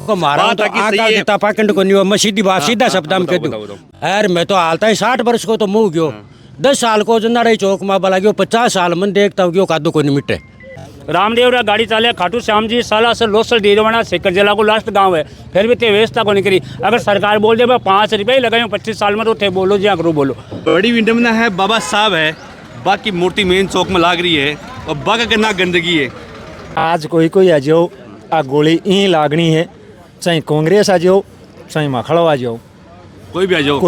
को मारा तो आका देता पाखंड को नहीं, मैं सीधी बात सीधा शब्द में कह दूं यार, मैं तो हालता ही 60 वर्ष को तो मुँह गयो, 10 साल को जो नाराई चौक में बला गयो, 50 साल मन देखता हूँ कादू को नहीं मिटे। रामदेव रा गाड़ी चाले खाटू श्याम जी साला से लोसल डीरवाना सेकर जिला को लास्ट गांव है, फिर भी ते व्यवस्था को नहीं करी। अगर सरकार बोल दे 5 रुपये लगाए 25 साल में तो थे बोलो जी करो बोलो। बड़ी विडम्बना है, बाबा साहब है, बाकी मूर्ति मेन चौक में लाग रही है और बाका करना गंदगी है। आज कोई आ जाओ, आ गोली ई लागनी है, चाहे कांग्रेस आ जाओ चाहे मखड़ो आ जाओ, कोई भी आ जाओ,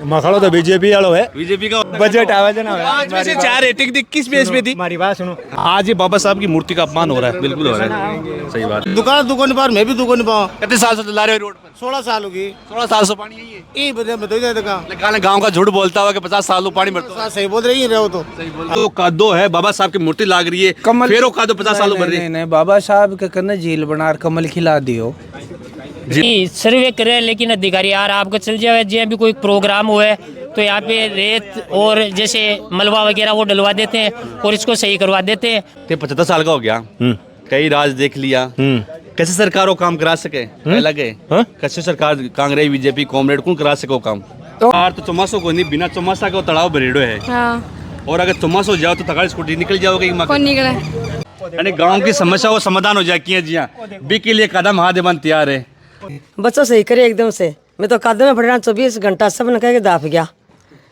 मखड़ो तो बीजेपी वालों है, बीजेपी का बजट आवाज ना। आज में से 4 रेटिंग थी, किस बेस पे थी? हमारी बात सुनो, आज ये बाबा साहब की मूर्ति का अपमान हो रहा है। बिल्कुल हो रहा है, सही बात। दुकान पर मैं भी दुकान पाऊँ। कितने साल से ला रहे हो रोड पर? 16 साल होगी। 16 साल से पानी यही है। यही बता लेकिन गाँव का झूठ बोलता हुआ कि 50 साल से पानी भरता। सही बोल रही है तो। तो कादो है, बाबा साहब की मूर्ति लाग रही है, फिर वो कादो 50 साल भर रही है। नहीं, बाबा साहब के करना झील बना कमल खिला दियो जी। सर्वे करे लेकिन अधिकारी यार आपको चल जाए, जब भी कोई प्रोग्राम हुए तो यहाँ पे रेत और जैसे मलबा वगैरह वो डलवा देते हैं और इसको सही करवा देते हैं। 75 साल का हो गया, कई राज देख लिया, कैसे सरकार वो काम करा सके? लगे कैसे सरकार कांग्रेस बीजेपी कॉमरेड कौन करा सके वो काम? तो चौमासों को नहीं, बिना चौमासा का तालाब भरेड़ो है। और अगर चौमास हो जाओ तो तगाड़ स्कूटी निकल जाओगे। यानी गाँव की समस्या वो समाधान हो जाए जी। बी के लिए कदम हाथ देवन तैयार है। बच्चों सही करे एकदम से, मैं तो कदम में पढ़ना 24 घंटा सब ने कह के दाप गया।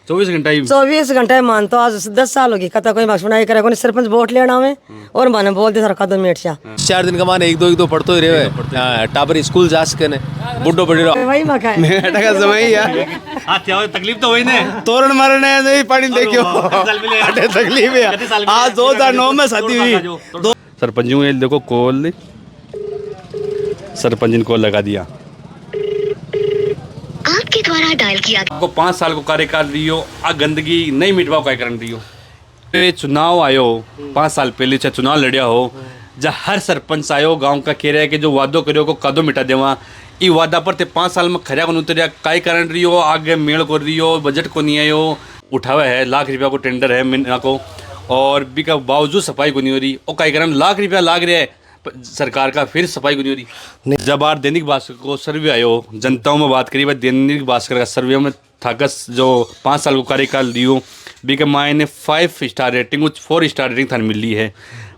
24 घंटा ही 24 घंटा मान तो आज 10 साल होगी कता कोई मकसुनाई करे कोई सरपंच वोट लेना में और माने बोल दे सर कदम मेट सा 4 दिन का माने एक दो पढ़तो ही रहे टाबर स्कूल जा सके ने बुड्ढो बड़ी रहो वही मका है मेटा का समय ही यार। हां क्या तकलीफ तो वही ने तोरण मारने नहीं पानी देखियो अटे तकलीफ है। आज 2009 में शादी हुई। सरपंच ये देखो कॉल, सरपंच ने कॉल लगा दिया। आपके द्वारा डायल किया आपको 5 साल को कार्यकाल दियो, आ गंदगी नहीं मिटवाओ काय कारण दियो। ये चुनाव आयो 5 साल पहले चाहे चुनाव लड़िया हो, जब हर सरपंच आयो गांव का कह रहा है कि जो वादो करियो को कदो मिटा देवा, ई वादा पर ते 5 साल में खरिया को उतरिया काय कारण रही हो, आगे मेल को रही हो, बजट को नहीं आयो, उठावा है लाख रुपया को टेंडर है महीना को और बी का बावजूद सफाई को नहीं हो रही। और काय कारण लाख रुपया लाग रहा है सरकार का, फिर सफाई को नहीं हो रही। जब बार दैनिक भास्कर को सर्वे आयो, जनताओं में बात करी, भाई दैनिक भास्कर का सर्वे में थाकस जो 5 साल को कार्यकाल दियो बी के मायने 5 स्टार रेटिंग 4 स्टार रेटिंग थान मिली है,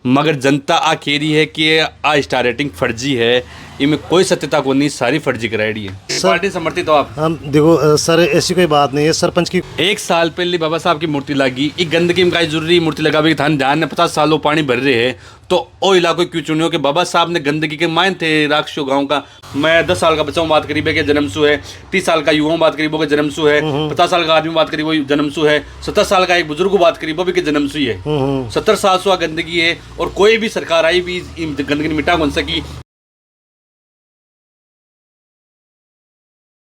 मगर जनता आ कह रही है कि आ स्टार रेटिंग फर्जी है, इनमें कोई सत्यता को नहीं, सारी फर्जी कराई है। पार्टी समर्थित हो आप? हम देखो सर ऐसी कोई बात नहीं है। सरपंच की 1 साल पहले बाबा साहब की मूर्ति लगी, एक गंदगी में का जरूरी मूर्ति लगावे थान ध्यान ने 50 सालों पानी भर रहे हैं, तो ओ इलाको क्यों चुनियो कि बाबा साहब ने गंदगी के मायन थे राक्षो गाँव का। मैं 10 साल का बच्चा बात करी के जन्मसु है, 30 साल का युवा बात करी वो के जन्मसु है, 50 साल का आदमी बात करी वो जन्मसु है, 70 साल का एक बुजुर्ग बात करी वो भी के जन्मसु ही है। 70 साल से गंदगी है और कोई भी सरकार आई भी गंदगी मिटा कौन सकी।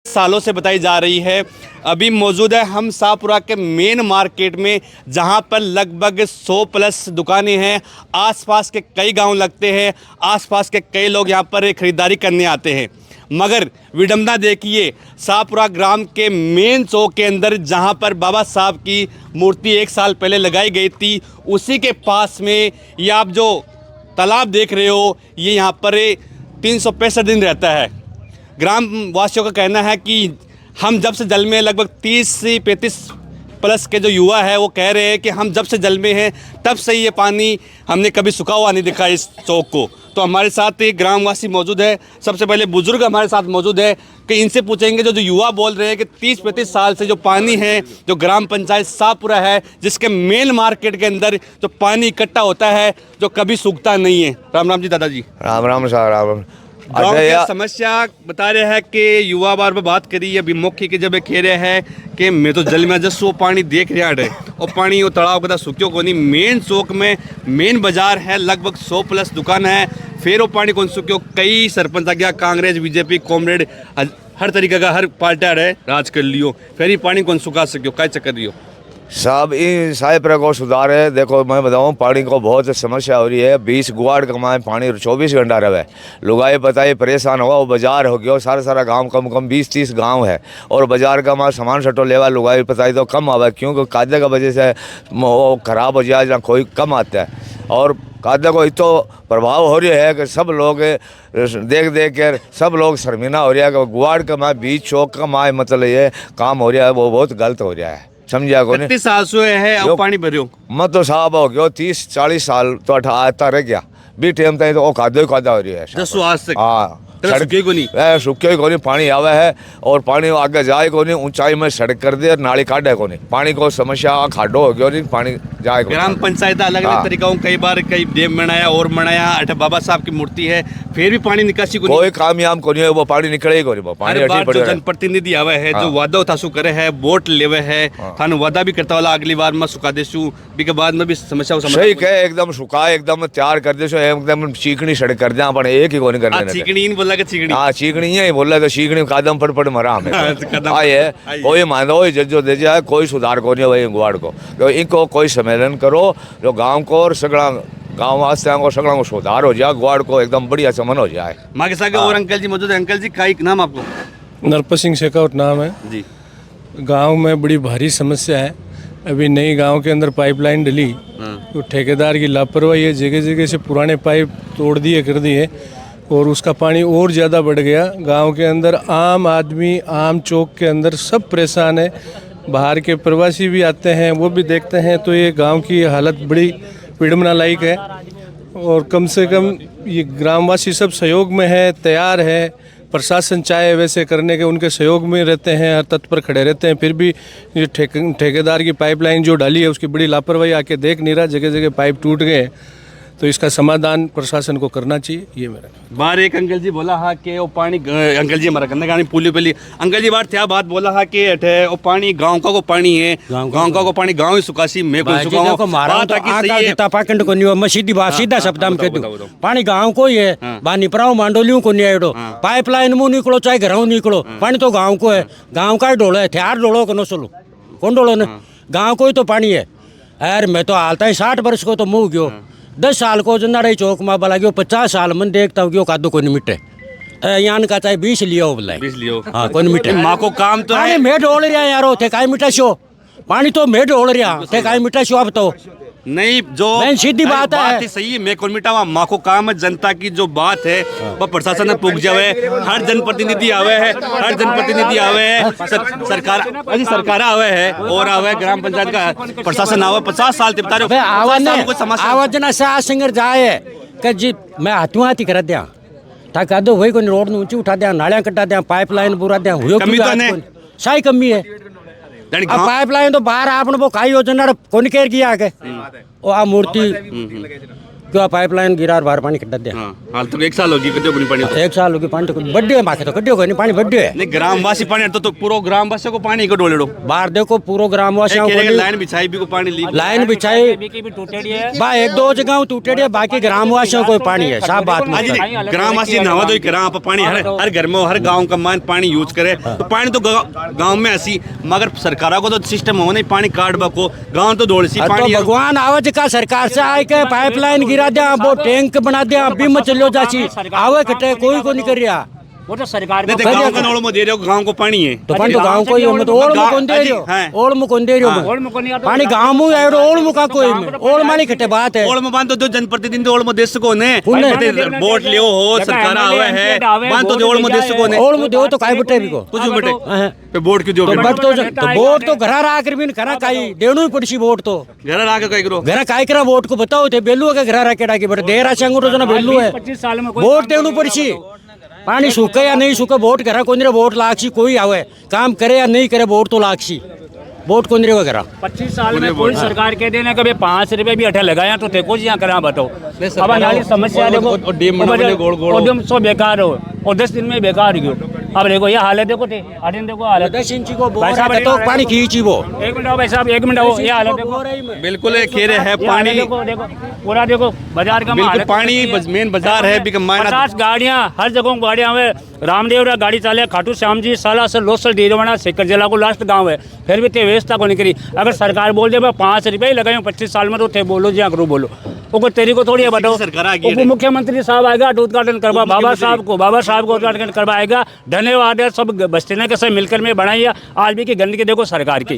सालों से बताई जा रही है। अभी मौजूद है हम शाहपुरा के मेन मार्केट में, जहां पर लगभग 100 प्लस दुकानें हैं। आसपास के कई गांव लगते हैं, आसपास के कई लोग यहां पर खरीदारी करने आते हैं। मगर विडम्बना देखिए, शाहपुरा ग्राम के मेन चौक के अंदर जहां पर बाबा साहब की मूर्ति 1 साल पहले लगाई गई थी, उसी के पास में ये आप जो तालाब देख रहे हो, ये यहाँ पर 365 दिन रहता है। ग्राम वासियों का कहना है कि हम जब से जल में, लगभग 30 से 35 प्लस के जो युवा है वो कह रहे हैं कि हम जब से जल में हैं तब से ये पानी हमने कभी सूखा हुआ नहीं दिखा इस चौक को। तो हमारे साथ एक ग्रामवासी मौजूद है, सबसे पहले बुजुर्ग हमारे साथ मौजूद है कि इनसे पूछेंगे जो युवा बोल रहे हैं कि 30-35 साल से जो पानी है, जो ग्राम पंचायत शाहपुरा है जिसके मेन मार्केट के अंदर जो पानी इकट्ठा होता है, जो कभी सूखता नहीं है। राम राम जी दादाजी। राम राम साहब राम। गाँव की समस्या बता रहे हैं कि युवा बार में बात करी, अभी मुख्य के जब कह रहे हैं कि मैं तो जल में जस्ट वो पानी देख रहा है और पानी वो तालाब का सूखियो को नहीं। मेन चौक में मेन बाजार है, लगभग 100 प्लस दुकान है, फिर वो पानी कौन सूखियो। कई सरपंच आ गया, कांग्रेस बीजेपी कॉमरेड हर तरीके का हर पार्टी है राज कर लियो, फिर ही पानी कौन सुखा सकियो, क्या चक्कर दियो। साहब इन साहिब को सुधार है। देखो मैं बताऊं, पानी को बहुत समस्या हो रही है। 20 गुआड़ कमाए पानी 24 घंटा रहे। लुगाई बताइए परेशान हुआ। वो बाजार हो गया, सारा गांव कम 20-30 गांव है और बाजार का वहाँ सामान सटो लेवा लुगाई बताई तो कम आवा, क्योंकि कादे का वजह से वो खराब हो जाए, जहाँ कोई कम आता है। और कादे को इतो प्रभाव हो रहा है कि सब लोग देख कर सब लोग शर्मिंदा हो रहा है कि गुआड़ कमाए 20 चौक कमाए, मतलब ये काम हो रहा है वो बहुत गलत हो रहा है। समझा को 31 साल से है अब पानी भरियो मत तो साहब हो गया 30-40 साल तो आता रह गया भी टाइम तक तो खादा हो रही है। 10 आज तक हाँ सूखे को नहीं सूखे को नहीं, पानी आवे है और पानी आगे जाए को नहीं, ऊंचाई में सड़क कर दे और नाली काटे को नहीं, पानी को समस्या खाडो हो गया नहीं, पानी जाए। ग्राम पंचायत अलग अलग तरीका कई बार कई डैम बनाया और बनाया, अठ बाबा साहब की मूर्ति है, फिर भी पानी निकासी को कोई कामयाब को नहीं है, वो पानी निकले ही को नहीं। वो पानी जो जनप्रतिनिधि आवे है जो वादा था सु करे है, वोट लेवे है, थाने वादा भी करता वाला अगली बार मैं सुखा देसू भी के बाद में भी समस्या सही कहे एकदम सुखा एकदम तैयार कर देसो, एकदम चीकनी सड़क कर दे, अपन एक ही को नहीं कर चीकनी इन बोला के चीकनी हाँ चीकनी है बोला तो चीकनी कदम पड़ मरा हमें आए कोई मानो जजो दे जाए, कोई सुधार को नहीं भाई गुआड़ को। तो इनको कोई सम्मेलन करो जो गांव को और सगड़ा गांव वास्ते को सगड़ा को सुधार हो जाए, गुआड़ को एकदम बढ़िया समन हो जाए। माँ के साथ और अंकल जी मौजूद है। अंकल जी का एक नाम आपको? नरपत सिंह शेखावत नाम है जी। गांव में बड़ी भारी समस्या है। अभी नई गांव के अंदर पाइपलाइन डली तो ठेकेदार की लापरवाही है, जगह जगह से पुराने पाइप तोड़ दिए कर दिए और उसका पानी और ज़्यादा बढ़ गया। गांव के अंदर आम आदमी आम चौक के अंदर सब परेशान है, बाहर के प्रवासी भी आते हैं वो भी देखते हैं, तो ये गांव की हालत बड़ी विडम्बना लायक है। और कम से कम ये ग्रामवासी सब सहयोग में है, तैयार है, प्रशासन चाहे वैसे करने के उनके सहयोग में रहते हैं, हर तत्पर खड़े रहते हैं, फिर भी ये ठेकेदार की पाइपलाइन जो डाली है उसकी बड़ी लापरवाही आके देख नहीं रहा, जगह जगह पाइप टूट गए, तो इसका समाधान प्रशासन को करना चाहिए। ये मेरा बार एक अंकल जी बोला हा कि वो पानी अंकल जी हमारा कन्ने गानी पुली पली अंकल जी बार क्या बात बोला हा कि अठे वो पानी गांव का को पानी है, गांव का को पानी गांव ही सुखासी मैं को सुखाऊं को मारा तो आका देता पाकंड को नहीं, मैं सीधी बात सीधा शब्द में कह दूं, पानी गांव को ही है, बानी पराव मांडोलियों को नहीं आएडो, पाइपलाइन मुंह निकलो चाहे घरों निकलो, पानी तो गांव को है, गांव का ही डोलो है, हथियार डोलो को न सोलो कौन डोलो ने, गांव को ही तो पानी है। यार मैं तो हालता ही 60 वर्ष को तो मुँह गयो, 10 साल को जंदा रही चौक माँ बला गयो, 50 साल मन देखता हूँ कादो को नहीं मिटे, यान का चाहे 20 लियो बोला 20 लियो हाँ कोई नहीं मिटे। माँ को काम तो है मैं ढोल रहा यारो थे काई मिटा शो पानी तो मैं ढोल रहा थे काई मिटा शो। अब तो नहीं जो सीधी बात है सही है, मैं कौन मिटावा, माँ को काम है, जनता की जो बात है वह प्रशासन में पुग जावे, हर जनप्रतिनिधि आवे है, हर जनप्रतिनिधि आवे है, सरकार आवे है और आवे ग्राम पंचायत का प्रशासन आवे, 50 साल तिपता रहे आवाज ना सा सिंगर जाए कि जी मैं हाथों हाथी कर दिया था कह दो वही को रोड ऊंची उठा दिया, नालियां कटा दिया, पाइपलाइन पूरा दिया, सही कमी है। पाइपलाइन तो बाहर आपने वो खाई योजना कौन केयर किया आगे वो आ मूर्ति क्यों पाइपलाइन गिरा बाहर पानी कटा दिया। हाल तो 1 साल होगी कटियो नहीं पानी, 1 साल होगी पानी तो बड्डे है बाकी तो कटियो को नहीं पानी बड्डे है नहीं ग्रामवासी पानी तो पूरा ग्रामवासियों को पानी को डोलेड़ो बाहर देखो पूरा ग्रामवासियों को लाइन बिछाई भी को पानी ली लाइन बिछाई बा 1-2 जगह टूटेड़ी है, बाकी ग्रामवासियों को पानी है साफ बात। ग्रामवासी नहा दो करा पानी हर घर में हर गाँव का मान पानी यूज करे तो पानी तो गाँव में ऐसी, मगर सरकार को तो सिस्टम हो नहीं पानी काट बको गाँव तो दौड़ सी पानी। भगवान आवाज का सरकार से आए के पाइपलाइन गिरा दिया, वो टैंक बना दिया, अभी में चलो जाची आवे कटे कोई को नहीं कर रहा, वो तो सरकार को गांव का नोड़ में दे रहे हो, गांव को पानी है तो पानी तो गांव को ही है, तो ओड़ में कौन दे रहे हो, ओड़ में कौन दे रहे हो पानी गांव में है, ओड़ में का कोई में ओड़ मानी कटे बात है, ओड़ में बांध तो जनप्रतिनिधि ओड़ में देश को ने वोट लियो हो सरकार आवे है बांध तो ओड़ में देश को ने ओड़ में दो तो काय बटे भी को कुछ बटे पे वोट की जो तो वोट तो घरा रा कर भी घरा काई देणु ही पड़सी, वोट तो घरा रा के काई करो, घरा काय करा वोट को बताओ थे बेलू के घरा रा केड़ा की बटे देरा संग रोजना बेलू है 25 साल में वोट देणु पड़सी, पानी सूखे या नहीं सूखे वोट करा कौन वोट लाक्षी कोई आवे काम करे या नहीं करे वोट तो लाक्षी वोट कौन रे वगैरह 25 साल में कोई सरकार कह देने कभी 5 रुपए भी अठे लगाया तो देखो जी यहाँ करा बताओ। अब नाली समस्या देखो सो बेकार हो और 10 दिन में बेकार गयो। अब देखो ये हालत देखो देखो हालत 10 इंची को बोर भाई साहब, है तो पानी खींची वो। एक मिनट आओ भाई साहब, एक मिनट आओ, ये हालत देखो, बिल्कुल खेरे है ये पानी, हालत देखो, देखो पूरा देखो बाजार का बिल्कुल हालत। पानी मेन बाजार है भी 50 गाड़ियाँ हर जगह गाड़ियाँ हुए। रामदेव रा गाड़ी चाले खाटू श्याम जी साला से लोसल डीरवाना सेकर जिला को लास्ट गांव है, फिर भी ते व्यवस्था को नहीं करी। अगर सरकार बोल दे मैं 5 रुपये लगाए 25 साल में तो थे बोलो जी करो बोलो, वो तेरी को थोड़ी है बताओ। सरकार आ गई उप मुख्यमंत्री साहब आएगा उद्घाटन करवा, बाबा साहब को उद्घाटन करवा आएगा। धन्यवाद है सब बस्ती के सब मिलकर में बनाई है। आज भी की गंदगी देखो सरकार की,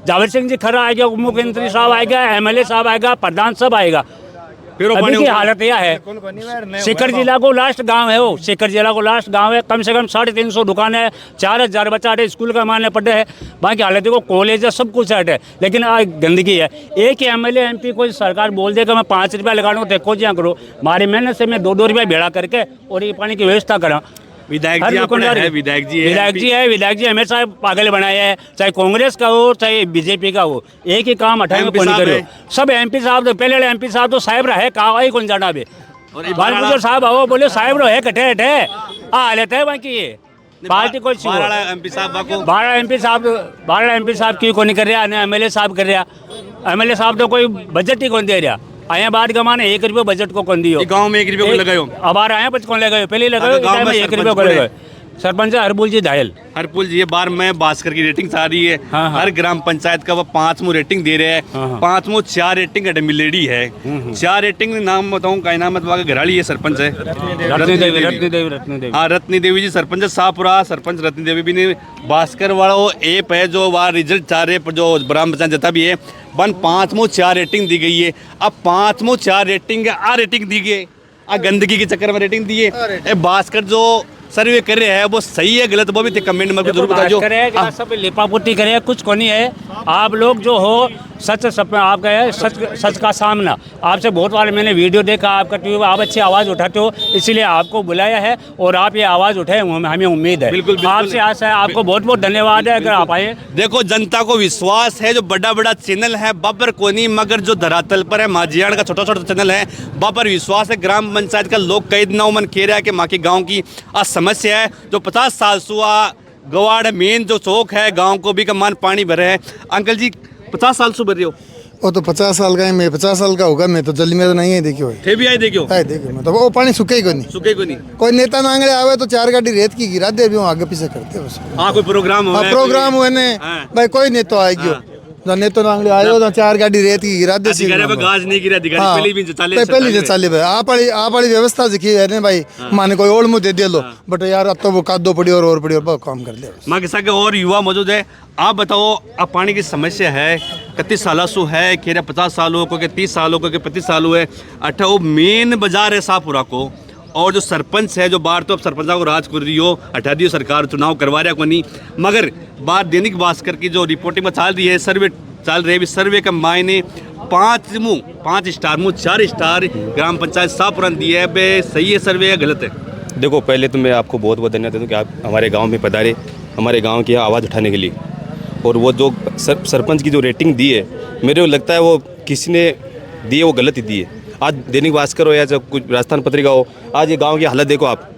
जावेद सिंह जी खरा आएगा, उप मुख्यमंत्री साहब आएगा, MLA साहब आएगा, प्रधान सब आएगा। फिर वो अभी पानी की हालत यह है, सीकर जिला को लास्ट गांव है वो, सीकर जिला को लास्ट गांव है। कम से कम 350 दुकान है, 4000 बच्चा है, स्कूल का मानने पड़े है, बाकी हालत देखो कॉलेज है, सब कुछ है, लेकिन आज गंदगी है। एक ही MLA MP कोई सरकार बोल देगा मैं 5 रुपया लगा लूँ, देखो जी करो, हमारी मेहनत से मैं 2-2 रुपया भेड़ा करके और ये पानी की व्यवस्था करा। विधायक जी अपने है, विधायक जी हमेशा पागल बनाए हैं, चाहे कांग्रेस का हो चाहे BJP का हो, एक ही काम हटाएंगे कौन करो। सब MP साहब तो पहले MP साहब तो साहब रहे कहा कौन जाना बे, बालपुर साहब आओ बोले साहब रहे कटे हटे आ लेते हैं बाकी ये पार्टी को MP साहब 12 MP साहब क्यों को नहीं कर रहा, MLA साहब कर रहा। MLA साहब तो कोई बजट ही कौन दे रहा। आया बात गमाने 1 रुपये बजट को कौन दियो, गांव में 1 रुपये को लगायो, अब आ रहे हैं 5 कौन लगायो, पहले लगायो 1 रुपये को लगायो। सरपंच हरपुल जी घायल, हरपुल जी ये बार में भास्कर की रेटिंग आ रही है। हाँ। हर ग्राम पंचायत का वो 5 रेटिंग दे रहे हैं। हाँ। 5 4 रेटिंग मिलेडी है। 4 रेटिंग नाम बताऊं का नाम है, घराड़ी ये सरपंच है रत्नी देवी। हाँ रत्नी देवी जी सरपंच है शाहपुरा। सरपंच रत्नी देवी भी ने भास्कर वाला वो ऐप है जो वहाँ रिजल्ट चाह रहे जो ग्राम पंचायत जता भी है बन 5 4 रेटिंग दी गई है। अब 5 4 रेटिंग रेटिंग दी गई, गंदगी के चक्कर में रेटिंग दी है। भास्कर जो सर्वे कर रहे हैं वो सही है गलत वो भी कमेंट में जरूर बताओ। सब लिपापोती करे, कुछ को नहीं है। आप लोग जो हो सच सब आपका है, सच का सामना। आपसे बहुत बार मैंने वीडियो देखा आपका टीवी, आप अच्छी आवाज़ उठाते हो इसीलिए आपको बुलाया है और आप ये आवाज़ उठाए हमें उम्मीद है। बिल्कुल आपसे आशा है, आपको बहुत बहुत धन्यवाद है अगर आप आए। देखो जनता को विश्वास है, जो बड़ा बड़ा चैनल है बाबर को नहीं, मगर जो धरातल पर है माझियाण का छोटा छोटा चैनल है बाबर विश्वास है। ग्राम पंचायत का लोग कई दिनों मन कह रहा है कि माँ के गाँव की समस्या है जो 50 साल सुआ गवाड़ मेन जो चौक है गांव को भी कमान पानी भरे है। अंकल जी 50 साल से भर रहे हो? वो तो 50 साल का है, मैं 50 साल का होगा, मैं तो जल्दी में तो नहीं है देखियो थे भी आए देखियो मतलब वो पानी सूखे ही को नहीं कोई नेता नांगड़े आवे तो 4 गाड़ी रेत की गिरा दे, आगे पीछे करते बस। हाँ कोई प्रोग्राम हुए ने भाई कोई नेता आएगी नेतो नांगड़े आयो तो 4 गाड़ी रेत की गिरा दे, गाज नहीं गिरा पहली से चाले भाई आप वाली व्यवस्था दिखी है भाई माने कोई ओल्ड मुँह दे लो बट यार अब तो वो कादो पड़ी और पड़ी और काम कर ले। माँ किसा के और युवा मौजूद है, आप बताओ अब पानी की समस्या है 31 साल सु है, खेरा 50 साल हो, कोई 30 साल हो, कोई 25 साल हुए। अच्छा वो मेन बाजार है शाहपुरा को, और जो सरपंच है जो बाहर तो अब सरपंचा को राज कर रही हो, हटा दियो सरकार, चुनाव करवा रहा को नहीं, मगर बात दैनिक भास्कर की जो रिपोर्टिंग में चल रही है, सर्वे चल रहे सर्वे का मायने 5 स्टार 4 स्टार ग्राम पंचायत शाहपुरा दिए है। बे सही है सर्वे या गलत है? देखो पहले तो मैं आपको बहुत बहुत धन्यवाद देता हूँ कि आप हमारे गांव में पधारे, हमारे गांव की आवाज़ उठाने के लिए। और वो जो सरपंच की जो रेटिंग दी है मेरे को लगता है वो किसी ने दी है वो गलत ही दी है। आज दैनिक भास्कर हो या जब कुछ राजस्थान पत्रिका हो, आज ये गांव की हालत देखो आप।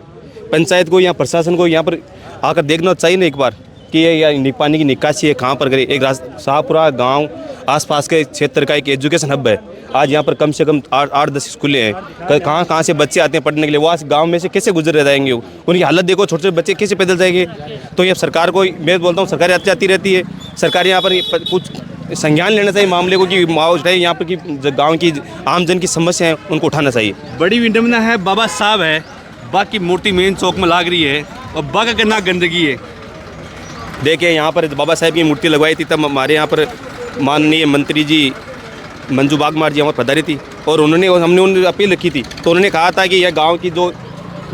पंचायत को या प्रशासन को यहाँ पर आकर देखना चाहिए ना एक बार कि ये पानी की निकासी है कहाँ पर करे। एक शाहपुरा गांव आसपास के क्षेत्र का एक एजुकेशन हब है। आज यहाँ पर कम से कम 8-10 स्कूलें हैं। कहाँ से बच्चे आते हैं पढ़ने के लिए, वो आज गांव में से कैसे गुजर जाएंगे? उनकी हालत देखो, छोटे छोटे बच्चे कैसे पैदल जाएंगे? तो ये सरकार को मैं बोलता हूँ, सरकार आती रहती है, सरकार यहाँ पर कुछ संज्ञान लेना चाहिए मामले को कि मुआवजा है यहाँ पर कि गाँव की आमजन की समस्या है उनको उठाना चाहिए। बड़ी विडम्बना है, बाबा साहब है, बाकी मूर्ति मेन चौक में लाग रही है और बागा कितना गंदगी है। देखिए यहाँ पर बाबा साहब की मूर्ति लगवाई थी तब हमारे यहाँ पर माननीय मंत्री जी मंजू बागमार जी हमारे पधारी थी और हमने उन्हें अपील रखी थी तो उन्होंने कहा था कि यह गांव की जो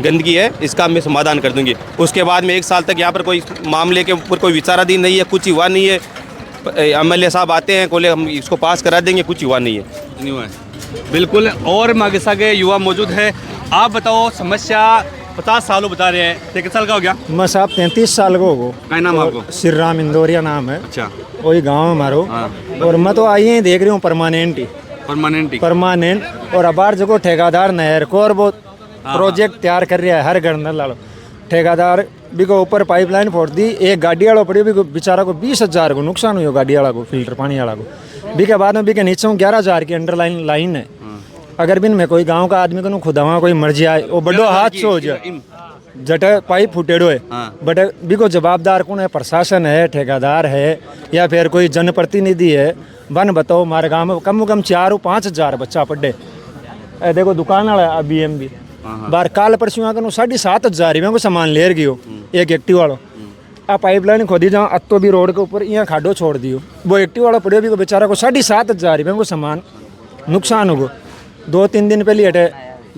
गंदगी है इसका मैं समाधान कर दूंगी। उसके बाद में 1 साल तक यहाँ पर कोई मामले के ऊपर कोई विचाराधीन नहीं है, कुछ हुआ नहीं है। MLA साहब आते हैं बोले हम इसको पास करा देंगे, कुछ हुआ नहीं है। बिल्कुल। और मागिसा के युवा मौजूद है, आप बताओ समस्या 50 सालों बता रहे हैं, कितने साल का हो गया? मैं साहब 33 साल को हो। क्या नाम है आपको? श्री राम इंदौरिया नाम है। अच्छा, वही गाँव है हमारो। और मैं तो आई ही देख रही हूँ परमानेंट और अबार जगह ठेकेदार नहर को और वो प्रोजेक्ट तैयार कर रहा है हर घर न लालो ठेकेदार भी को ऊपर पाइपलाइन फोड़ दी, एक गाड़ी वाला पड़ी भी को बेचारा को 20,000 को नुकसान हुआ गाड़ी वाला को, फिल्टर पानी वाला को। भी के बाद में भी के नीचे 11,000 की अंडरलाइन लाइन है। अगर बिन में कोई गांव का आदमी को खुदावा कोई मर जाए वो बड़ो हादसा हो जाए, जट पाइप फुटेड़ो है, बट भी को जवाबदार कौन है? प्रशासन है, ठेकेदार है, या फिर कोई जनप्रतिनिधि है? बन बताओ, हमारे गाँव में कम से कम 4-5 बच्चा पढ़े। देखो दुकान वाला अभी एम भी बार काल परसों आकर 7,500 रुपये को सामान ले गयो एक एक्टिव वालों। आ पाइपलाइन खोदी जाओ अतो भी रोड के ऊपर यहाँ खाडो छोड़ दियो, वो एक्टिव वाला पड़े भी को बेचारा को 7,500 रुपये को सामान नुकसान होगो। 2-3 दिन पहले हटे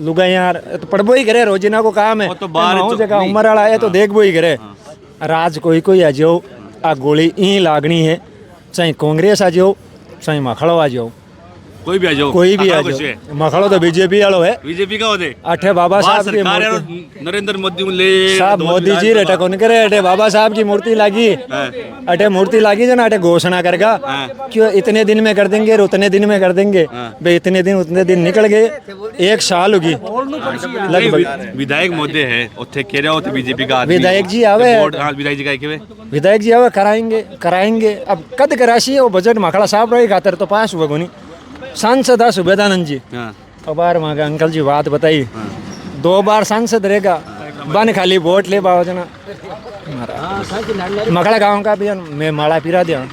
लुगा यार तो पढ़बो ही करे, रोजीना को काम है तो बाहर जगह उम्र वाला है तो देखबो ही करे। राज कोई आ जाओ, आ गोली यहीं लागनी है, चाहे कांग्रेस आ जाओ चाहे मखड़ो आ जाओ, कोई भी आ जाओ, कोई भी आ जाओ। मखड़ो तो बीजेपी वालों है, बीजेपी का होते अठे बाबा साहब की मूर्ति, नरेंद्र मोदी ले साहब मोदी जी रेटा कौन करे, अठे बाबा साहब की मूर्ति लागी, अठे मूर्ति लागी जना, अठे घोषणा करेगा क्यों इतने दिन में कर देंगे और उतने दिन में कर देंगे। भाई इतने दिन उतने दिन निकल गए, 1 साल होगी लगभग। विधायक मोदी है उथे कह रहे हो तो बीजेपी का विधायक जी आवे, विधायक जी का विधायक जी आवे कराएंगे। अब कद कराशी वो बजट मखड़ा साहब रही खातर तो पास हुआ कोनी। सांसद है सुबेदानंद जी, अब बार वहाँ का अंकल जी बात बताई, 2 बार सांसद रहेगा, बन खाली वोट ले बाबा जना मखड़ा गाँव का भी मैं माड़ा पिरा दिया।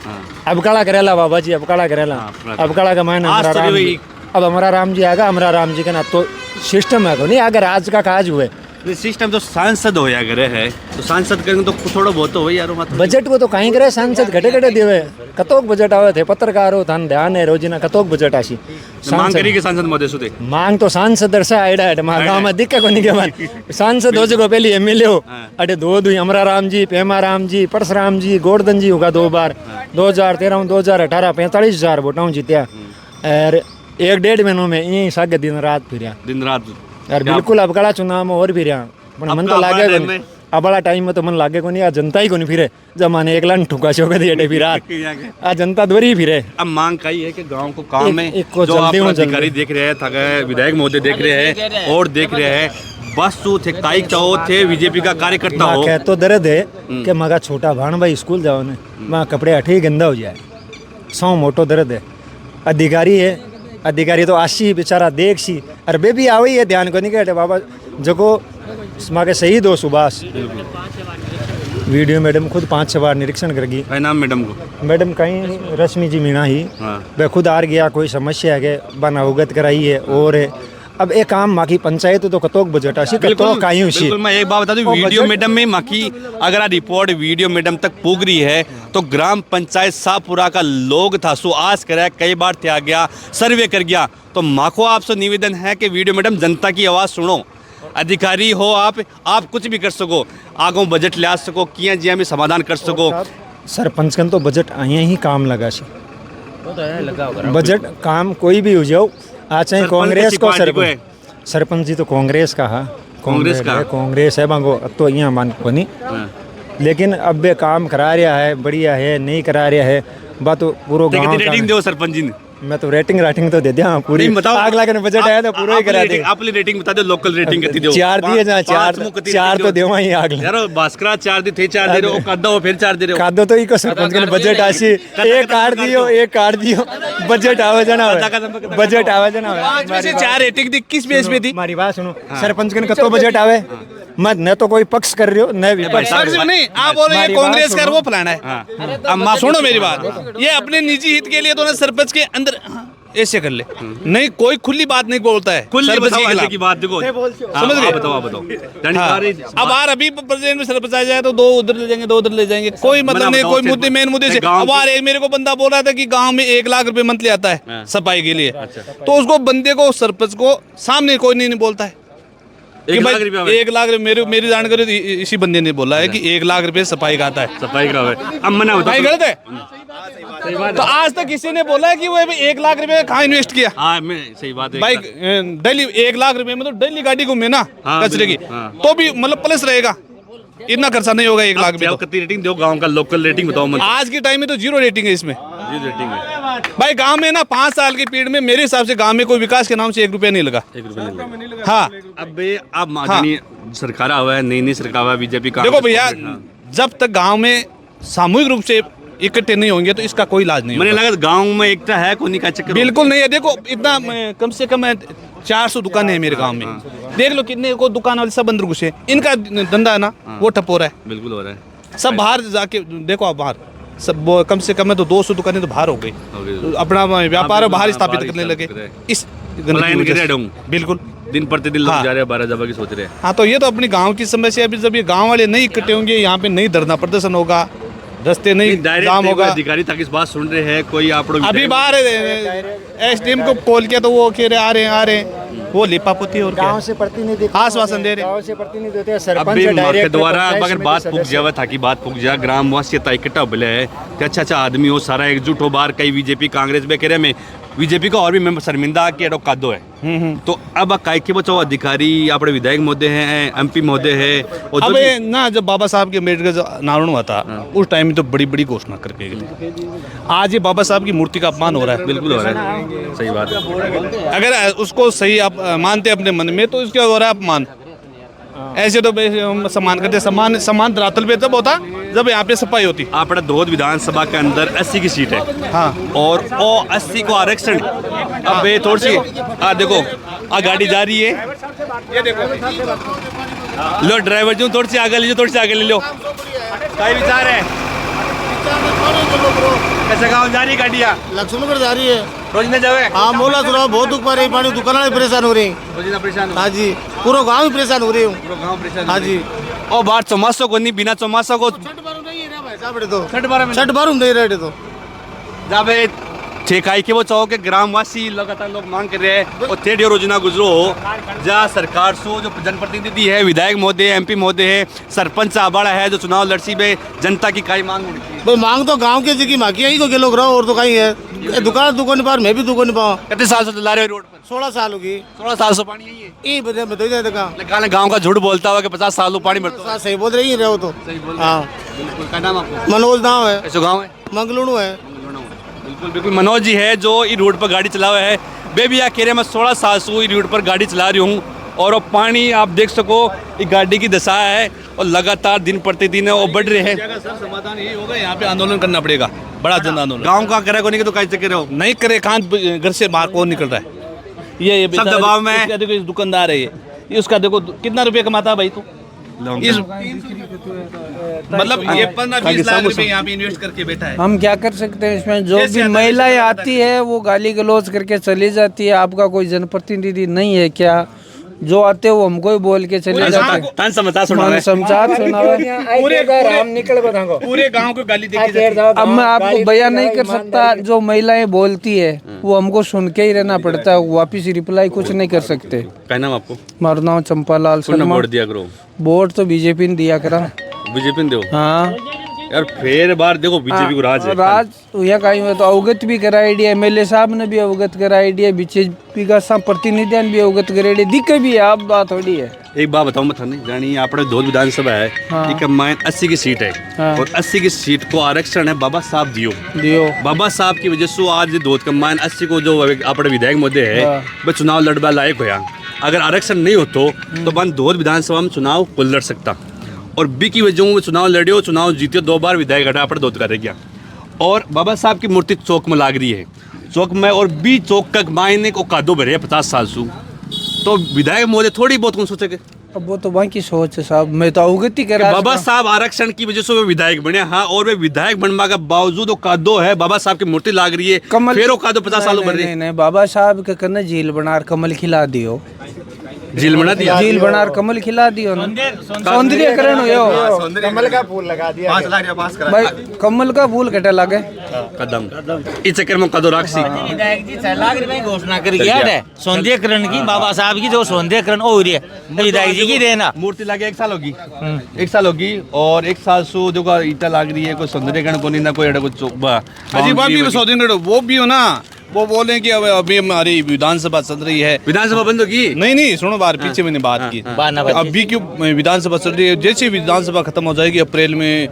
अब काला करेला बाबा जी, अब काला करेला, अब काला का मायना हमारा राम जी, अब हमारा राम जी आएगा, हमारा राम जी का ना तो सिस्टम है को नहीं, अगर आज का काज हुए सिस्टम तो सांसद हो या करे है तो सांसद करेंगे तो थोड़ा बहुत तो हो यार। बजट को तो कहीं करे सांसद घटे देवे, कतोक बजट आवे थे पत्रकारों थान ध्यान है रोजीना कतोक बजट आसी मांग करी के सांसद मोदी सुते मांग तो सांसद दरसा आइडा है हमारे गांव में दिक्कत कोनी के बाद सांसद हो जगह पहली एमएलए हो अटे 2 अमरा राम जी, पेमा राम जी, परशुराम जी, गोवर्धन जी होगा 2 बार 2013 2018 45,000 वोटां जीत्या और 1-1.5 महीनों में यही सागे दिन रात फिर यार बिल्कुल अब कड़ा चुनाव में और भी रहा मन तो लागे अब बड़ा टाइम में तो मन लागे को नहीं, जनता ही को नहीं फिरे जब माने 1 लाख ठुका चौके दिए फिर आ जनता दोरी फिरे। अब मांग का ही है कि गांव को काम में जो आप अधिकारी देख रहे हैं, विधायक महोदय देख रहे हैं और देख रहे हैं, बस तू थे काई चाहो थे बीजेपी का कार्यकर्ता हो कह तो दर्द है कि मगा छोटा भाण भाई स्कूल जाओ ने वहाँ कपड़े अठे ही गंदा हो जाए, 100 मोटो दर्द है। अधिकारी है, अधिकारी तो आशी बेचारा देख सी अरे भी आवे है ध्यान को नहीं कहते बाबा जको माके शहीद हो सुभाष वीडियो मैडम खुद 5-6 बार निरीक्षण करेगी। नाम मैडम को मैडम कहीं रश्मि जी मीणा ही वह खुद आ गया कोई समस्या है बना अवगत कराई है और अब एक काम माकी पंचायत तो कतोक बजट आसी कतोक काई उसी। बिल्कुल मैं एक बात बता दूं, वीडियो मैडम में माकी अगर रिपोर्ट वीडियो मैडम तक पुग रही है तो ग्राम पंचायत शाहपुरा का लोग था सो आज करे कई बार त्याग गया सर्वे कर गया, तो माखो आपसे निवेदन है कि वीडियो मैडम जनता की आवाज़ सुनो। अधिकारी हो आप कुछ भी कर सको, आगो बजट ला सको, किया जिया में समाधान कर सको। सरपंच कन तो बजट आया ही काम लगा सी बजट काम कोई भी हो जाओ आज चाहे कांग्रेस को सरपंच जी तो कांग्रेस का है, कांग्रेस है बांगो तो यहाँ मान को नहीं, लेकिन अब वे काम करा रहा है बढ़िया है नहीं करा रहा है बात तो पूरा गांव रेटिंग दो सरपंच जी ने। मैं तो रेटिंग तो दे दिया पूरी, आग लगा बजट आया तो पूरा ही करा दे। अपनी रेटिंग बता दो, लोकल रेटिंग कितनी दो? 4 दिए जहाँ 4 तो देवा ही आग यार भास्करा 4 दी थे 4 दे रहे हो कादो फिर 4 दे रहे हो कादो तो इको सरपंच के बजट आसी एक कार्ड दियो बजट आवे जना बजट आवे जना वैसे 4 रेटिंग दी किस बेस पे थी? हमारी बात सुनो सरपंच के कतो बजट आवे मत न तो कोई पक्ष कर रहे हो न विपक्ष नहीं, आप बोल रहे हैं कांग्रेस का वो फलाना है। अब सुनो मेरी बात, ये अपने निजी हित के लिए तो ना सरपंच के अंदर ऐसे कर ले नहीं, कोई खुली बात नहीं बोलता है सरपंच की बात देखो समझ गए। बताओ अब आर अभी प्रेसिडेंट में सरपंच आ जाए तो 2 उधर ले जाएंगे 2 उधर ले जाएंगे, कोई मतलब नहीं, कोई मुद्दे मेन मुद्दे से। अब एक मेरे को बंदा बोल रहा था कि गांव में 1 लाख रुपए मंथली आता है सफाई के लिए, तो उसको बंदे को सरपंच को सामने कोई नहीं बोलता है 1 लाख रुपए मेरी जानकारी इसी बंदे ने बोला है कि 1 लाख रुपए सफाई का आता है। सफाई का अब मना होता है, गलत है। तो आज तक किसी ने बोला है कि वो 1 लाख रुपए कहाँ इन्वेस्ट किया? सही बात है भाई, डेली 1 लाख रुपए में तो डेली गाड़ी घूमे ना कचरे की तो भी मतलब प्लस रहेगा, इतना खर्चा नहीं होगा 1 लाख रुपए। कितनी रेटिंग दो गांव का लोकल रेटिंग बताओ? आज के टाइम में तो 0 रेटिंग है इसमें, रेटिंग है भाई। गांव में ना 5 साल की पीरियड में मेरे हिसाब से गांव में कोई विकास के नाम से 1 रुपया नहीं लगा। 1 रुपया नहीं लगा। हाँ अब माननीय सरकार हुआ है, नई सरकार हुआ है बीजेपी का। देखो भैया, जब तक गांव में सामूहिक रूप से इकट्ठे नहीं होंगे तो इसका कोई इलाज नहीं मुझे होगा। लगा गांव में एकता है, कोई का चक्कर बिल्कुल नहीं है। देखो इतना कम से कम 400 दुकानें हैं मेरे गांव में। देख लो कितने को दुकान वाले सब अंदर घुसे, इनका धंधा है ना वो ठप हो रहा है। बिल्कुल हो रहा है। सब बाहर जाके देखो, आप बाहर सब कम से कम तो 200 दुकानें तो बाहर हो गई, अपना व्यापार बाहर स्थापित करने लगे इस बिल्कुल दिन प्रतिदिन लोग जा रहे हैं, 12 जगह की सोच रहे हैं। हाँ, तो ये तो अपनी गांव की समस्या है। अभी जब ये गांव वाले नहीं इकट्ठे होंगे, यहाँ पे नहीं धरना प्रदर्शन होगा, रास्ते नहीं जाम होगा। अधिकारी तक इस बात सुन रहे हैं कोई आप लोग अभी बाहर एसडीएम को कॉल किया तो वो कह रहे आ रहे हैं, वो लिपापोती और गांव से प्रतिनिधि आश्वासन दे रहे, गांव से प्रतिनिधि होते हैं, अभी सरपंच डायरेक्ट द्वारा अगर बात पुग जावा था कि बात पुग जा ग्रामवासी इकट्ठा बोले है कि अच्छा आदमी हो, सारा एकजुट हो, बाहर कई बीजेपी कांग्रेस में कह रहे में बीजेपी का और भी मेंबर शर्मिंदा के एडो कादो है। तो अब काय के बचाओ अधिकारी अपने विधायक महोदय हैं, एमपी महोदय है। और अब ना जब बाबा साहब के अम्बेडकर नारायण हुआ था उस टाइम में तो बड़ी बड़ी घोषणा करके गए। आज ये बाबा साहब की मूर्ति का अपमान हो रहा है। बिल्कुल हो रहा है, सही बात है। अगर उसको सही आप मानते अपने मन में तो इसका हो रहा है अपमान। ऐसे तो हम सम्मान करते, सम्मान धरातल पे तब होता जब यहाँ पे सफाई होती। अपना धोद विधानसभा के अंदर 80 की सीट है। हाँ, और वो 80 को आरक्षण अब थोड़ी सी देखो गाड़ी जा रही है, ये देखो लो ड्राइवर जो थोड़ी सी आगे ले लो, थोड़ी सी आगे ले लो। क्या विचार है? कैसे गाँव जा रही गाड़ियाँ? लक्ष्मणगढ़ जा रही है, रोज न जावे। हाँ मोला सुना बहुत दुख पा रही, पानी दुकान परेशान हो रही। रोज परेशान। हाँ जी, पूरा गाँव ही परेशान हो रही हूँ। पूरा गाँव परेशान। हाँ जी, और बाहर चौमासों को नहीं, बिना चौमासों को छठ बार नहीं रहे तो जब ठेकाई के वो चाहो के ग्रामवासी लगातार लोग मांग कर रहे हैं और थेड योजना गुजरो हो जहाँ सरकार सो जो जनप्रतिनिधि है, विधायक महोदय, एमपी महोदय है, सरपंच आबाड़ा है जो चुनाव लड़सी में जनता की कई मांग उठती है। भाई मांग तो गांव के जी माकी ही को के लोग रहो और तो कहीं है दुकान पर मैं भी दुकान नहीं पाऊँ। कितने साल से चला रहे हो रोड पर? 16 साल होगी। 16 साल से पानी यही है। ये बताइए गाँव का झूठ बोलता हुआ कि 50 साल पानी भरता। सही बोल रही है तो। हाँ, क्या नाम आपको? मनोज गाँव है। कैसे गाँव है? मंगलुणु है। बिल्कुल बिल्कुल मनोज जी है जो इस रोड पर गाड़ी चला हुआ है। वे भी कह रहे मैं 16 साल से इस रोड पर गाड़ी चला रही हूँ और वो पानी आप देख सको ये गाड़ी की दशा है और लगातार दिन प्रतिदिन वो बढ़ रहे हैं। समाधान यही होगा, यहाँ पे आंदोलन करना पड़ेगा, बड़ा जन आंदोलन। गाँव का करे को नहीं तो कैसे करे हो? नहीं करे, कहाँ घर से बाहर कौन निकल रहा है? ये सब दबाव में। देखो इस दुकानदार है ये उसका देखो कितना रुपये कमाता है भाई तू। इस मतलब ये 15-20 लाख रुपए यहाँ पे इन्वेस्ट करके बैठा है। हम क्या कर सकते हैं इसमें? जो भी महिलाएं आती है वो गाली गलौज करके चली जाती है। आपका कोई जनप्रतिनिधि नहीं है क्या? जो आते हैं वो हमको ही बोल के चले जाते हैं। समाचार पूरे गांव को गाली देके अब मैं आपको बयान नहीं कर सकता। जो महिलाएं बोलती है वो हमको सुन के ही रहना पड़ता है, वापिस रिप्लाई कुछ नहीं कर सकते। क्या नाम आपको? हमारा नाम चंपालाल शर्मा। वोट दिया करो। वोट तो बीजेपी ने दिया करा। बीजेपी ने दो। हाँ यार फिर बार देखो बीजेपी को राज है। राज यहाँ कहीं में तो अवगत भी कराई दिया, एमएलए साहब ने भी अवगत कराई दिया, बीजेपी का सब प्रतिनिधियों ने भी अवगत कराई दिक्कत भी है। आप बात थोड़ी है। एक बात बताऊं मैं नहीं जानी अपने धोल विधानसभा है। हाँ। कमाइन 80 की सीट है। हाँ। और 80 की सीट को आरक्षण है बाबा साहब दियो बाबा साहब की वजह से आज धोत कमाइन 80 को जो अपने विधायक महोदय है वह चुनाव लड़वा लायक होया। अगर आरक्षण नहीं हो तो बन धोल विधानसभा में चुनाव को लड़ सकता और बी की वजह में चुनाव लड़ियो, चुनाव जीतियो, 2 बार विधायक हटा अपने धोत कर गया। और बाबा साहब की मूर्ति चौक में लाग रही है, चौक में, और बी चौक का मायने को कादो भरे 50 साल से। तो विधायक महोदय थोड़ी बहुत कौन सोचेगे? अब वो तो बाकी सोच है साहब, मैं तो अवगति कर रहा। बाबा साहब आरक्षण की वजह से वे विधायक बने। हाँ, और वे विधायक बनने के बावजूद वो कादो है, बाबा साहब की मूर्ति लाग रही है, फिर वो कादो 50 साल भर रही है। नहीं, बाबा साहब के करना झील बनार कमल खिला दियो। झील बना दिया, झील बनार कमल खिला दियो ना, सौंदर्यकरण हो। कमल का फूल लगा दिया, भाई कमल का फूल कटे लगे कदम इस चक्कर में कदो राक्षसी विधायक जी 6 लाख रुपए घोषणा करी है सौंदर्यकरण की। बाबा साहब की जो सौंदर्यकरण हो रही है विधायक जी की देना। मूर्ति लगे 1 साल होगी, 1 साल होगी और 1 साल से जो ईटा लाग रही है, कोई सौंदर्यकरण को नहीं ना कोई कुछ वो भी हो ना, वो बोले कि अब अभी हमारी विधानसभा चल रही है। विधानसभा बंद होगी? नहीं सुनो, बार पीछे मैंने बात की। अभी क्यों विधानसभा चल रही है? जैसे विधानसभा खत्म हो जाएगी अप्रैल में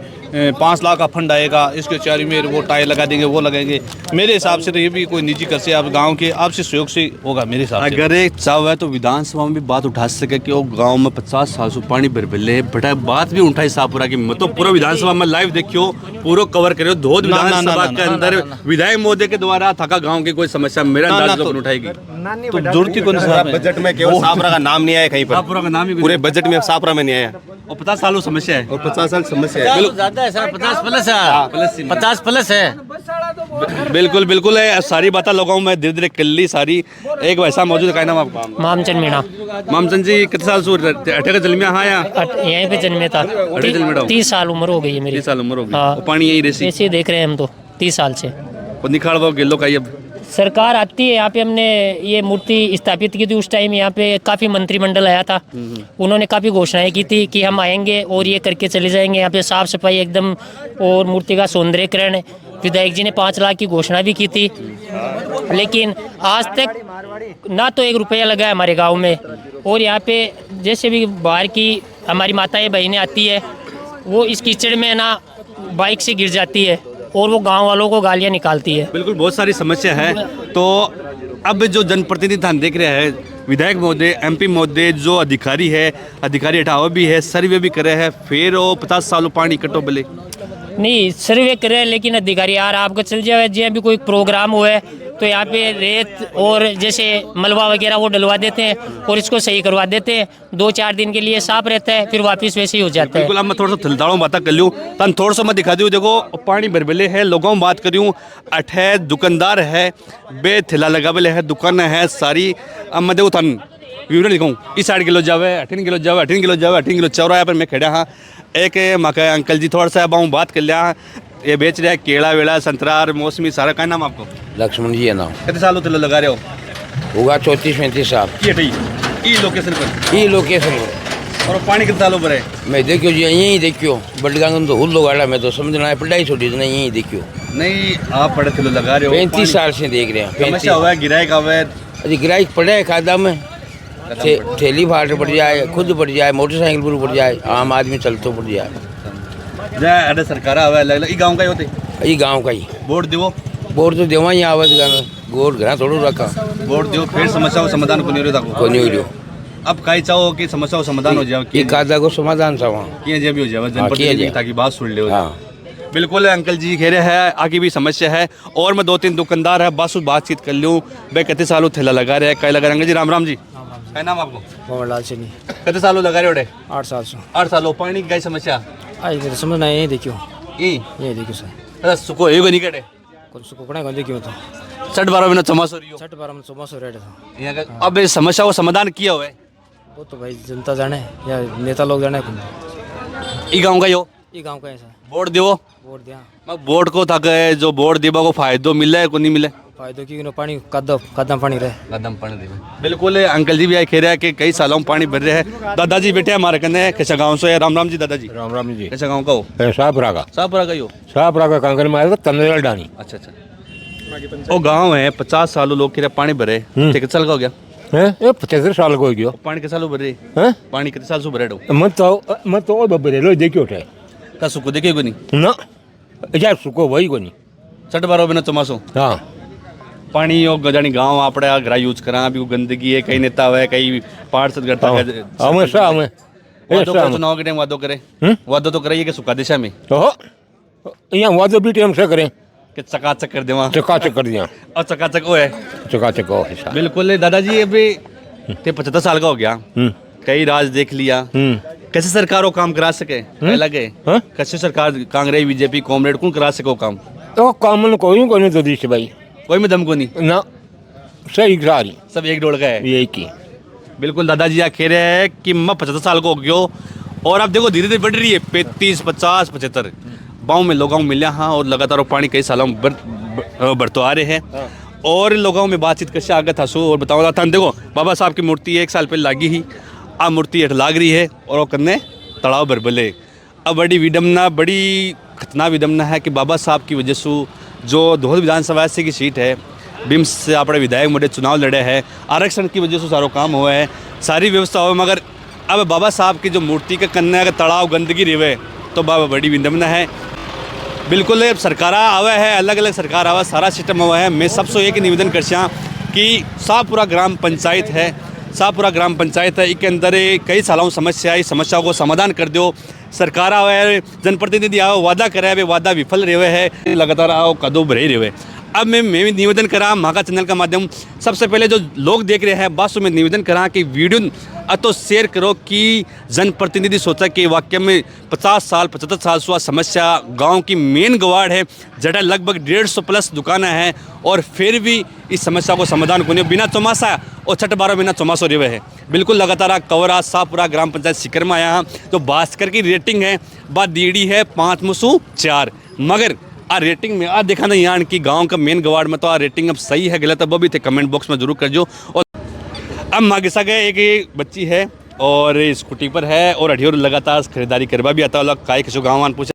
5 लाख का फंड आएगा, इसके चारी में वो टायर लगा देंगे, वो लगाएंगे। मेरे हिसाब से तो ये भी कोई निजी कर से आप गाँव के आपसे सहयोग से होगा मेरे हिसाब से। अगर एक चाव है तो विधानसभा में भी बात उठा सके कि वो गांव में 50 साल से पानी भरबले बटा बात भी उठाई शाहपुरा की। मतलब पूरा विधानसभा में लाइव देखियो, पूरा कवर करो। धोध विधानसभा के अंदर विधायक महोदय के द्वारा थका गांव की कोई समस्या मेरा अंदाज तो उठाएगी तो जरूरत ही कौन सा बजट में केवल शाहपुरा का नाम नहीं आया कहीं पर। शाहपुरा का नाम ही पूरे बजट में शाहपुरा में नहीं आया। और 50 सालों समस्या है। और 50 साल समस्या है। ज्यादा है सर, 50 प्लस है, 50 प्लस है। बिल्कुल बिल्कुल है। सारी बातें लोगों में धीरे धीरे कर ली सारी। एक वैसा मौजूद है, क्या नाम आपका? मामचंद मीणा। मामचंद जी कितने साल से अठे का जन्मे? हाँ, यहीं पे जन्मे था। 30 साल उम्र हो गई है मेरी। 30 साल उम्र हो गई। हाँ। और पानी यही रेसी ऐसे ही देख रहे हैं हम तो 30 साल से। और निखाड़ वो गिल्लो का अब सरकार आती है यहाँ पे। हमने ये मूर्ति स्थापित की थी उस टाइम, यहाँ पे काफ़ी मंत्रिमंडल आया था। उन्होंने काफ़ी घोषणाएं की थी कि हम आएंगे और ये करके चले जाएंगे। यहाँ पे साफ सफाई एकदम और मूर्ति का सौंदर्यीकरण। विधायक जी ने 5 लाख की घोषणा भी की थी, लेकिन आज तक ना तो 1 रुपया लगा है हमारे गाँव में। और यहाँ पे जैसे भी बाहर की हमारी माताएं बहनें आती है, वो इस कीचड़ में ना बाइक से गिर जाती है और वो गांव वालों को गालियां निकालती है। बिल्कुल बहुत सारी समस्या है। तो अब जो जनप्रतिनिधि हम देख रहे हैं, विधायक महोदय, MP महोदय, जो अधिकारी है, अधिकारी हटाओ भी है, सर्वे भी करे हैं, फिर वो 50 सालों पानी कटो बोले नहीं सर्वे करे, लेकिन अधिकारी यार आपको चल जाए जब भी कोई प्रोग्राम हुआ है तो यहाँ पे रेत और जैसे मलबा वगैरह वो डलवा देते हैं और इसको सही करवा देते हैं। 2-4 दिन के लिए साफ रहता है, फिर वापस वैसे ही हो जाता है। बिल्कुल। अब मैं थोड़ा सा थलदाड़ों बात कर लूँ तन थोड़ा सा मैं दिखा दूँ। देखो पानी भरबले है, लोगों में बात करूँ, अठे दुकानदार है, बे थैला लगा बले है, दुकान है सारी। अब मैं देखो तन विवरण दिखाऊँ, इस 8 किलो जावे, 18 किलो जावे, 18 किलो जावे, 18 किलो चौराहा पर मैं खड़ा हाँ। एक मका अंकल जी थोड़ा सा अब बात कर लिया, ये बेच रहे हैं केला वेला संतरा और मौसमी सारा। का नाम आपको? लक्ष्मण जी है नाम। कितने सालों तक लगा रहे हो? होगा 34-35 साल। ई लोकेशन पर? ई लोकेशन पर। और पानी कितने सालों पर है? मैं देखियो जी यहीं देखियो, बड़गांगन तो हुल गाड़ा मैं तो समझना है पढ़ाई छोड़ी नहीं, यहीं देखियो। नहीं आप पढ़े किलो लगा रहे हो? 35 साल से देख रहे हैं। समस्या हुआ है गिराई का? अरे गिराई पड़े है खादा में, ठेली फाट पड़ जाए, खुद पड़ जाए, मोटरसाइकिल पर पड़ जाए, आम आदमी चलते पड़ जाए। अरे सरकार आवे अलग अलग गांव का ही होते? ये गांव का ही। वोट देवो? वोट तो देवा ही आवाज गाना, गोर घर थोड़ा रखा। वोट दो फिर समस्या को समाधान को नहीं हो रहा। को नहीं हो रहा। अब कहीं चाहो कि समस्या को समाधान हो जाए? ये कादा को समाधान चाहो किए जब भी हो जाए जनप्रतिनिधि ताकि बात सुन ले। हाँ बिल्कुल अंकल जी कह रहे हैं आगे भी समस्या है। और मैं 2-3 दुकानदार है, बस बातचीत कर लूँ। भाई कितने सालों थैला लगा रहे हैं, कई लगा रहे? अंकल जी राम राम जी। क्या नाम आपको? मोहनलाल सिंह। कितने सालों लगा रहे हो? 8 साल से। 8 सालों। पानी की समस्या आई समझना यही देखियो, ये देखियो सर। सुको है नहीं कटे कुछ सुको पड़ा को देखियो तो 60-12 मिनट चमास हो रही हो। 60-12 मिनट चमास हो रहा था यहाँ का। अब इस समस्या को समाधान किया हुआ है? वो तो भाई जनता जाने या नेता लोग जाने। ई गाँव का ही हो? ये गांव का है सर। वोट देवो? वोट दिया। मैं वोट को था जो वोट देवा को फायदो मिले को नहीं मिले? फायदो की पानी कदम पानी रहे। कदम पानी दे। बिल्कुल अंकल जी भी आए कह रहे हैं कि कई सालों में पानी भर रहे हैं। दादाजी बेटे हमारे कने कैसा गाँव से? राम राम जी दादाजी। राम राम जी। कैसा गाँव का हो? शाहपुरा का। शाहपुरा का ही हो? शाहपुरा का कांगल में आएगा तंदरेल डानी। अच्छा वो गाँव है 50 सालों लोग कह रहे पानी भरे। कितने साल का हो गया? 75 साल को हो गया। पानी कितने साल भरे? पानी कितने साल से भरे? मत तो बबरे लो देखियो थे का सुको देखे को नहीं ना यार सुको वही को नहीं 60-12 मिनट चमासो। हाँ पानी यो गजानी गांव आपड़े घर यूज करा अभी गंदगी है, कई नेता है, कई पार्षद करता है। हमेशा हमें चुनाव के टाइम वादो करे, वादो तो कराइए कि सुखा दिशा में यहाँ वादो भी टाइम से करें कि चकाचक कर देवा। चकाचक कर दिया और चकाचक वो है, चकाचक हो। बिल्कुल दादाजी अभी 75 साल का हो गया, कई राज देख लिया, कैसे सरकार वो काम करा सके? लगे कैसे सरकार कांग्रेस बीजेपी कॉमरेड कौन करा सको काम? तो काम कोई नहीं तो दीश भाई कोई में दम को नहीं ना, सही सारी सब एक डोल का है एक ही। बिल्कुल दादाजी कह रहे हैं कि मैं 75 साल को हो गया और अब देखो धीरे धीरे बढ़ रही है 35, 50, 75 गाँव में लोगों मिले। हाँ और लगातार पानी कई सालों में बढ़ते आ रहे हैं और लोगों में बातचीत कैसे आगे था सो और बताओ था। देखो बाबा साहब की मूर्ति 1 साल पहले लागी ही, अब मूर्ति हेठ लाग रही है और वो करने तड़ाव भरबले। अब बड़ी विडम्बना, बड़ी खतरनाक विडम्बना है कि बाबा साहब की वजह से जो दोहद विधानसभा से की सीट है बीम्स से अपने विधायक मोटे चुनाव लड़े हैं, आरक्षण की वजह से सारा काम हुआ है, सारी व्यवस्था हुआ, मगर अब बाबा साहब की जो मूर्ति का कन्या का तड़ाव गंदगी रहे तो बाबा बड़ी विडम्बना है। बिल्कुल सरकार आवा है, अलग अलग सरकार आवा, सारा सिस्टम हुआ है। मैं सबसे एक निवेदन कर कि शाहपुरा ग्राम पंचायत है, शाहपुरा ग्राम पंचायत है, इसके अंदर कई सालों समस्या है, समस्याओं को समाधान कर दो। सरकार आवा है, जनप्रतिनिधि आओ, वादा करे, वे वादा विफल रहे है, लगातार आओ कदों भरे रहे। अब मैं भी निवेदन करा महाका चैनल का माध्यम, सबसे पहले जो लोग देख रहे हैं बात में निवेदन करा कि वीडियो तो शेयर करो कि जनप्रतिनिधि सोचा कि वाकई में 50 साल 75 साल से समस्या गांव की मेन गवाड़ है, जटा लगभग 150 प्लस दुकानें हैं और फिर भी इस समस्या को समाधान को नहीं, बिना चौमासा और छठ 12 महीना चौमासो रेवे है। बिल्कुल लगातार कवरा शाहपुरा ग्राम पंचायत सीकर में आया, तो भास्कर की रेटिंग है बात दीड़ी है 5/4, मगर आ रेटिंग में आ देखा नहीं यान कि गांव का मेन गवाड़ में तो आ रेटिंग अब सही है गलत है, वो भी थे कमेंट बॉक्स में जरूर कर जो। और अब मागिसा गए एक बच्ची है और स्कूटी पर है और अढ़ियोर लगातार खरीदारी करवा भी आता है, काय किसी गाँव पूछे